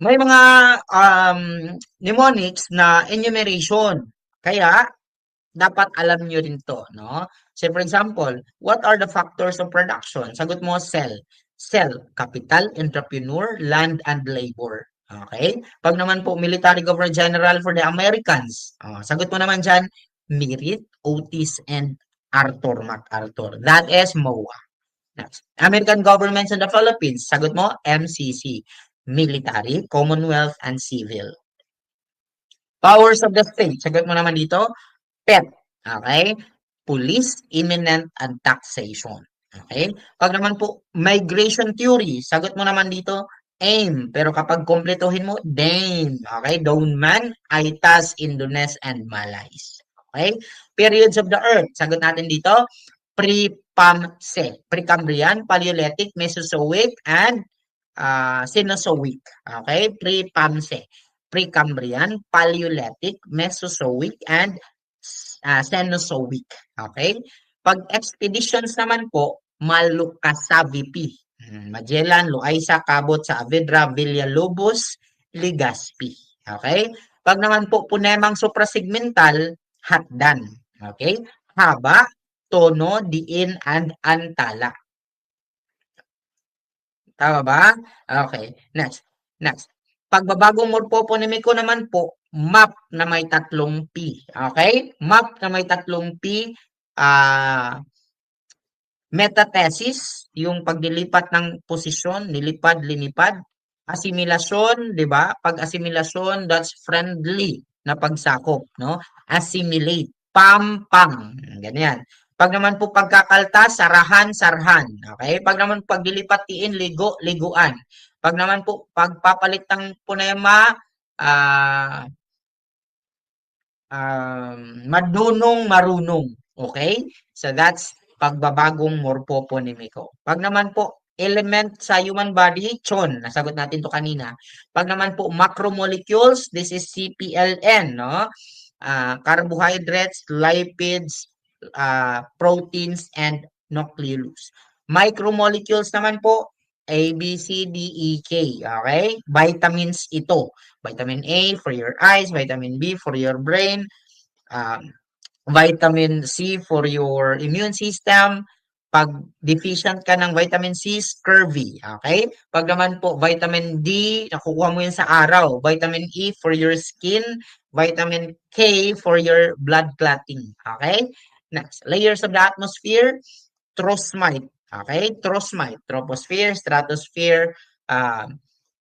may mga mnemonics na enumeration. Kaya, dapat alam nyo rin to, no? So, for example, what are the factors of production? Sagot mo, cell. Cell, capital, entrepreneur, land, and labor. Okay? Pag naman po, military governor general for the Americans, sagot mo naman dyan, Merit, Otis, and Arthur MacArthur. That is MOA. Next. American governments in the Philippines, sagot mo, MCC. Military, Commonwealth, and Civil. Powers of the state, sagot mo naman dito, PET. Okay? Police, imminent, and taxation. Okay? Pag naman po, migration theory, sagot mo naman dito, AIM. Pero kapag kumpletuhin mo, DAME. Okay? Daunman, Aitas, Indones, and Malays. Okay? Periods of the Earth, sagot natin dito, Pre-Pamse. Precambrian, Paleolithic, Mesozoic, and Cenozoic. Okay? Pre-Pamse. Precambrian, Paleolithic, Mesozoic, and Cenozoic. Okay? Pag expeditions naman po, Malucasavipi, Magellan, Loaiza, Cabot, Saavedra, Villalobos, Legazpi. Okay? Pag naman po punemang suprasegmental, Hatdan. Okay? Haba, Tono, Diin, and Antala. Tama ba? Okay. Next. Next. Pagbabagong morpoponimiko naman po, map na may tatlong P. Okay? Map na may tatlong P. Metathesis, yung paglilipat ng posisyon, nilipad, linipad. Asimilasyon, di ba? Pag asimilasyon, that's friendly na pagsakop, no? Assimilate, pam-pam, ganyan. Pag naman po pagkakaltas, sarahan, sarhan. Okay? Pag naman paglilipat tiin, ligo, liguan. Pag naman po pagpapalit ng punema, madunong, marunong. Okay? So that's pagbabagong morpoponimiko. Pag naman po element sa human body, chon, nasagot natin to kanina. Pag naman po macromolecules, this is CPLN, no? Carbohydrates, lipids, proteins, and nucleus. Micromolecules naman po, A, B, C, D, E, K. Okay? Vitamins ito. Vitamin A for your eyes, vitamin B for your brain, vitamin C for your immune system. Pag deficient ka ng vitamin C, scurvy. Okay? Pag naman po, vitamin D, nakukuha mo yun sa araw. Vitamin E for your skin. Vitamin K for your blood clotting. Okay? Next, layers of the atmosphere. Troposmite. Okay? Troposmite. Troposphere, stratosphere,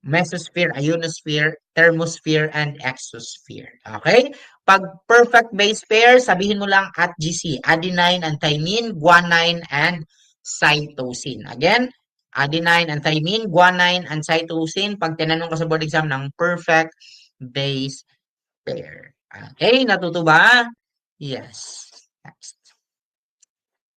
mesosphere, ionosphere, thermosphere, and exosphere. Okay? Pag perfect base pair, sabihin mo lang at GC, adenine and thymine, guanine and cytosine. Again, adenine and thymine, guanine and cytosine. Pag tinanong ka sa board exam ng perfect base pair. Okay, natuto ba? Yes. Next.